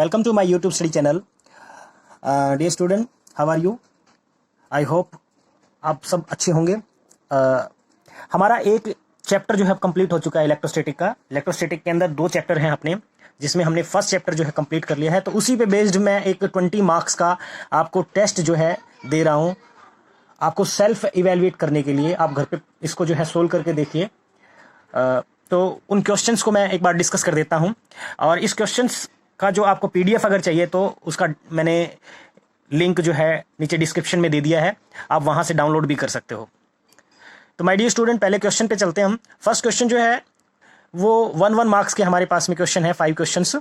Welcome to my YouTube study channel. Dear student, how are you? I hope आप सब अच्छे होंगे। हमारा एक चैप्टर जो है कंप्लीट हो चुका है इलेक्ट्रोस्टैटिक का। इलेक्ट्रोस्टैटिक के अंदर 2 चैप्टर हैं अपने, जिसमें हमने फर्स्ट चैप्टर जो है कंप्लीट कर लिया है। तो उसी पे बेस्ड मैं एक 20 मार्क्स का आपको टेस्ट जो है दे रहा हूँ, आपको सेल्फ इवेलुएट करने के लिए। आप घर पे इसको जो है सोल्व करके देखिए। तो उन क्वेश्चंस को मैं एक बार डिस्कस कर देता हूं, और इस क्वेश्चंस का जो आपको पीडीएफ अगर चाहिए तो उसका मैंने लिंक जो है नीचे डिस्क्रिप्शन में दे दिया है, आप वहां से डाउनलोड भी कर सकते हो। तो माय डियर स्टूडेंट, पहले क्वेश्चन पे चलते हैं हम। फर्स्ट क्वेश्चन जो है वो 1 मार्क्स के हमारे पास में क्वेश्चन है, 5 क्वेश्चंस।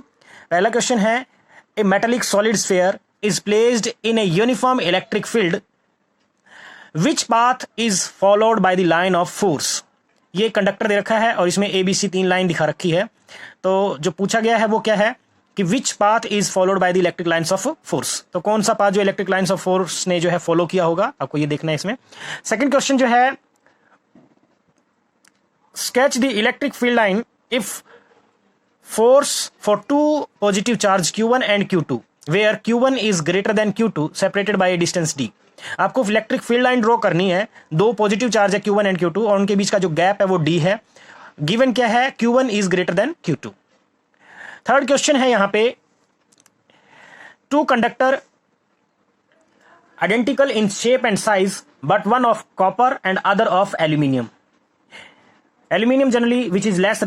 पहला क्वेश्चन है, a metallic solid sphere is placed in a uniform electric field, which path is followed by the line of force. ये कंडक्टर दे रखा है और इसमें ABC 3 लाइन दिखा रखी है। तो जो पूछा गया है वो क्या है कि विच path is followed by the electric lines of force. तो कौन सा पाथ जो इलेक्ट्रिक लाइंस ऑफ फोर्स ने जो है फॉलो किया होगा, आपको ये देखना है इसमें। सेकंड क्वेश्चन जो है, sketch the electric field line if force for 2 positive charge Q1 and Q2 where Q1 is greater than Q2 separated by a distance d। आपको इलेक्ट्रिक फील्ड लाइन ड्रॉ करनी है, 2 पॉजिटिव चार्ज है Q1 and Q2 और उनके बीच का जो gap है वो d है। गिवन क्या है, Q1 is greater than Q2। Third question है यहां पे, 2 conductor identical in shape and size but one of copper and other of aluminium. Aluminium generally which is less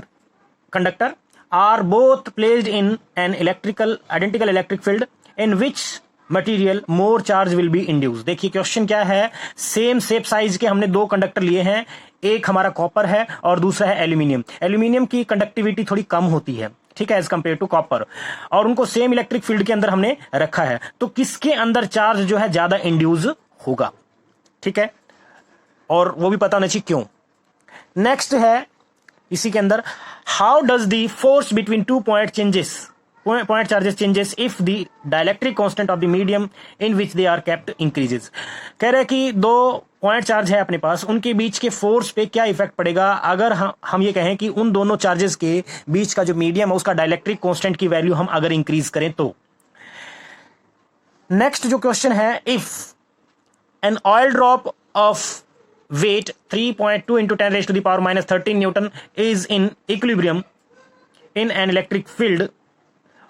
conductor are both placed in an identical electric field in which material more charge will be induced। देखिए question क्या है, same shape size के हमने 2 conductor लिए हैं, एक हमारा copper है और दूसरा है एल्यूमिनियम। एल्यूमिनियम की कंडक्टिविटी थोड़ी कम होती है, ठीक है, एज कंपेयर टू कॉपर, और उनको सेम इलेक्ट्रिक फील्ड के अंदर हमने रखा है। तो किसके अंदर चार्ज जो है ज्यादा इंड्यूस होगा, ठीक है, और वो भी पता होना चाहिए क्यों। नेक्स्ट है इसी के अंदर, how does the force between 2 point charges changes if the dielectric constant of the medium in which they are kept increases. कह रहे हैं कि 2 पॉइंट चार्ज है अपने पास, उनके बीच के फोर्स पे क्या इफेक्ट पड़ेगा अगर हम ये कहें कि उन दोनों चार्जेस के बीच का जो मीडियम है उसका डाइलेक्ट्रिक कांस्टेंट की वैल्यू हम अगर इंक्रीज करें तो। नेक्स्ट जो क्वेश्चन है, if an oil drop of weight 3.2 into 10 raised to the power minus 13 Newton is in equilibrium in an electric field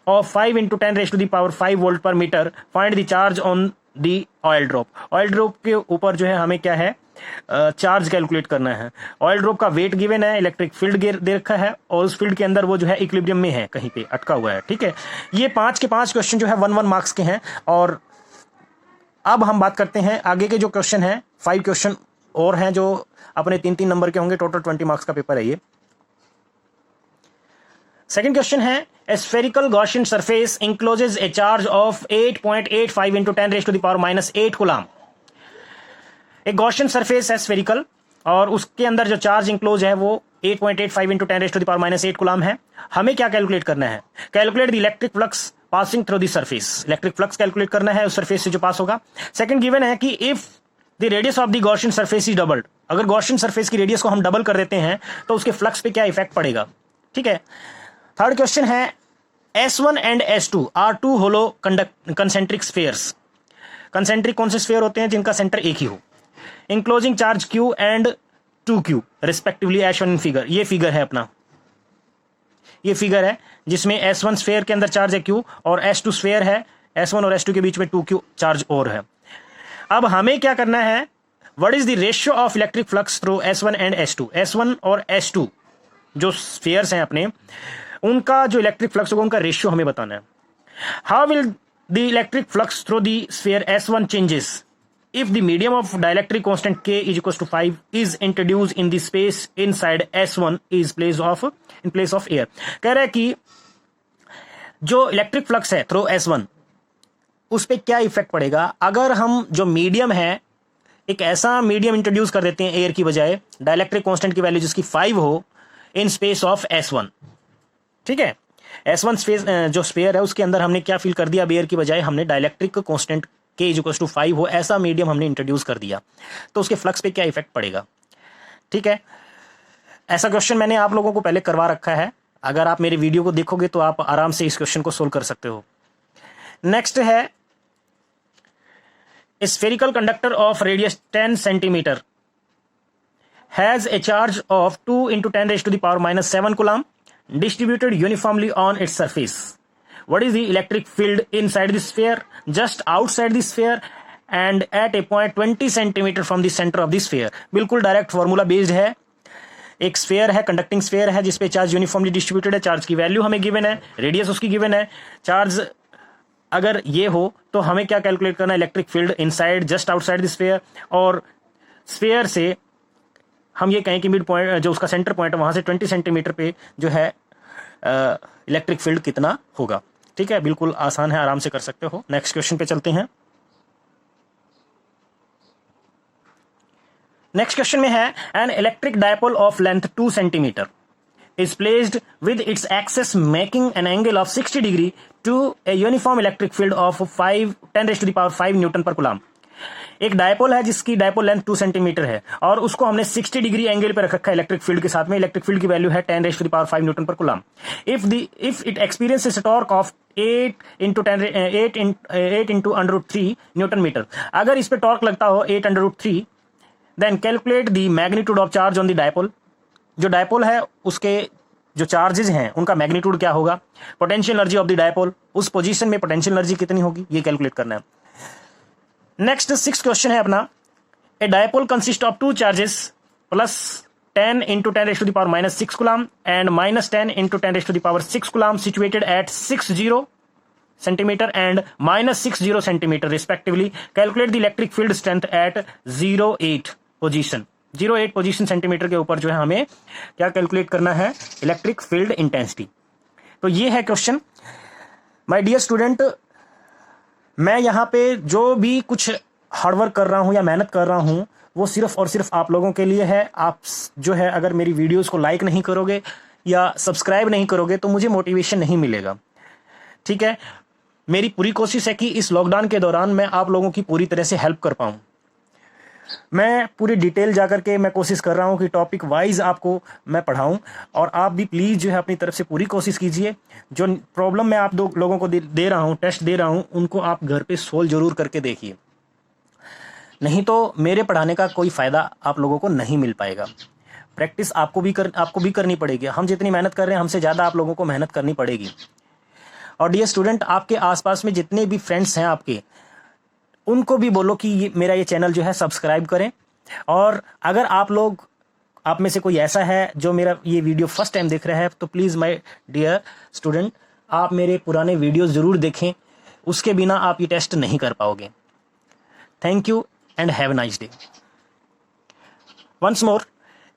of 5 into 10 raised to the power 5 volt per meter, find the charge on the oil drop। Oil drop के ऊपर जो है हमें क्या है, charge calculate करना है। Oil drop का वेट गिवन है, इलेक्ट्रिक फील्ड दे रखा है और उस फील्ड के अंदर वो जो है इक्विलिब्रियम में है, कहीं पे अटका हुआ है, ठीक है। ये 5 के 5 क्वेश्चन जो है 1 मार्क्स के हैं। और अब हम बात करते हैं आगे के जो क्वेश्चन है, 5 क्वेश्चन और हैं जो अपने 3-3 नंबर के होंगे। टोटल 20 मार्क्स का पेपर है ये। सेकंड क्वेश्चन है, a spherical Gaussian surface encloses a charge of 8.85 into 10 raise to the power minus 8 coulomb. एक गॉसियन सरफेस है स्फेरिकल और उसके अंदर जो चार्ज इंक्लोज है वो 8.85 into 10 raise to the power minus 8 coulomb है। हमें क्या कैलकुलेट करना है, calculate the electric flux passing through the surface. Electric flux calculate करना है उस सरफेस से जो पास होगा। सेकंड गिवन है कि if the radius of the Gaussian surface is doubled, अगर गॉसियन सरफेस की रेडियस को हम डबल कर देते हैं तो उसके फ्लक्स पे क्या इफेक्ट पड़ेगा, ठीक है। थर्ड क्वेश्चन है, S1 and S2 are 2 hollow concentric spheres. Concentric कौन से स्फीयर होते हैं जिनका सेंटर एक ही हो, enclosing charge Q and 2Q respectively as shown in figure. ये फिगर है अपना, ये फिगर है जिसमें S1 स्फीयर के अंदर चार्ज है Q और S2 स्फीयर है, S1 और S2 के बीच में 2Q चार्ज और है। अब हमें क्या करना है, what is the ratio of electric flux through S1 and S2। S1 और S2 जो स्फीयर्स हैं अपने, उनका जो इलेक्ट्रिक फ्लक्स होगा उनका रेशियो हमें बताना है। How will the electric flux through the sphere S1 changes if the medium of dielectric constant K is equal to 5 is introduced in the space inside S1 is in place of air. कह रहा है कि जो electric flux है through S1 उस पर क्या effect पड़ेगा अगर हम जो मीडियम है एक ऐसा मीडियम इंट्रोड्यूस कर देते हैं एयर की बजाय, डाइलेक्ट्रिक कांस्टेंट की वैल्यू जिसकी 5 हो इन स्पेस ऑफ S1, ठीक है। S1 स्पेस जो स्फीयर है उसके अंदर हमने क्या फील कर दिया, अब एयर की बजाय हमने dielectric constant K is equal to 5 हो ऐसा मीडियम हमने इंट्रोड्यूस कर दिया, तो उसके फ्लक्स पे क्या इफेक्ट पड़ेगा, ठीक है। ऐसा क्वेश्चन मैंने आप लोगों को पहले करवा रखा है, अगर आप मेरे वीडियो को देखोगे तो आप आराम से इस क्वेश्चन को सोल्व कर सकते हो। नेक्स्ट है spherical conductor of radius 10 centimeter has a charge of 2 into 10 raised to the power minus 7 coulomb distributed uniformly on its surface. What is the electric field inside the sphere, just outside the sphere and at a point 20 centimeter from the center of the sphere? बिल्कुल direct formula based है. एक sphere है, conducting sphere है जिसपे charge uniformly distributed है. Charge की value हमें given है, रेडियस उसकी गिवन है. चार्ज अगर ये हो तो हमें क्या कैलकुलेट करना है? Electric field inside just outside the sphere. और स्फेयर से हम ये कहें कि मिड पॉइंट जो उसका सेंटर पॉइंट है वहां से 20 सेंटीमीटर पे जो है इलेक्ट्रिक फील्ड कितना होगा. ठीक है, बिल्कुल आसान है, आराम से कर सकते हो. नेक्स्ट क्वेश्चन पे चलते हैं. नेक्स्ट क्वेश्चन में है an electric dipole of length 2 centimetre is placed with its axis making an angle of 60 degree to a uniform electric field of 10 raised to the power 5 newton per coulomb. एक dipole है जिसकी dipole length 2 centimetre है और उसको हमने 60 degree angle पे रख रखा है इलेक्ट्रिक फील्ड के साथ में. इलेक्ट्रिक फील्ड की वैल्यू है 10 raised to the power 5 newton per coulomb. If it experiences a torque of 8 into under root 3 newton metre. अगर इस पे टॉर्क लगता हो 8 under root 3, then calculate the magnitude of charge on the dipole. जो dipole है उसके जो charges हैं उनका मैग्नीट्यूड क्या होगा. Potential energy of the dipole, उस पोजीशन में पोटेंशियल एनर्जी कितनी होगी, ये कैलकुलेट करना है. नेक्स्ट 6th क्वेश्चन है अपना. A dipole consist of 2 charges plus 10 into 10 raised to the power minus 6 coulomb and minus 10 into 10 raised to the power 6 coulomb situated at 60 centimeter and minus 60 centimeter respectively. Calculate the electric field strength at 08 position. 08 position centimetre के ऊपर जो है हमें क्या calculate करना है? Electric field intensity. तो ये है क्वेश्चन. माय डियर स्टूडेंट, मैं यहां पे जो भी कुछ हार्डवर्क कर रहा हूं या मेहनत कर रहा हूं वो सिर्फ और सिर्फ आप लोगों के लिए है. आप जो है अगर मेरी वीडियोस को लाइक नहीं करोगे या सब्सक्राइब नहीं करोगे तो मुझे मोटिवेशन नहीं मिलेगा. ठीक है, मेरी पूरी कोशिश है कि इस लॉकडाउन के दौरान मैं आप लोगों की पूरी तरह से हेल्प कर पाऊं. मैं पूरी डिटेल जाकर के मैं कोशिश कर रहा हूं कि टॉपिक वाइज आपको मैं पढ़ाऊं और आप भी प्लीज जो है अपनी तरफ से पूरी कोशिश कीजिए. जो प्रॉब्लम मैं आप लोगों को दे रहा हूं, टेस्ट दे रहा हूं, उनको आप घर पे सोल्व जरूर करके देखिए. नहीं तो मेरे पढ़ाने का कोई फायदा आप लोगों को नहीं मिल पाएगा. प्रैक्टिस आपको भी करनी पड़ेगी. हम जितनी मेहनत कर रहे हैं हमसे ज्यादा आप लोगों को मेहनत करनी पड़ेगी. और डियर स्टूडेंट, आपके आसपास में जितने भी फ्रेंड्स हैं आपके, उनको भी बोलो कि मेरा ये चैनल जो है सब्सक्राइब करें. और अगर आप में से कोई ऐसा है जो मेरा ये वीडियो फर्स्ट टाइम देख रहा है तो प्लीज़ माय डियर स्टूडेंट, आप मेरे पुराने वीडियोस ज़रूर देखें. उसके बिना आप ये टेस्ट नहीं कर पाओगे. Thank you and have a nice day. Once more,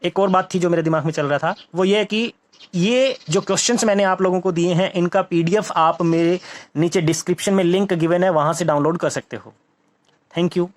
एक और बात थी जो मेरे दिमाग में चल रहा था, वो ये है कि ये जो क्वेश्चंस मैंने आप लोगों को दिए हैं इनका PDF आप मेरे नीचे डिस्क्रिप्शन में लिंक गिवन है, वहां से डाउनलोड कर सकते हो. Thank you.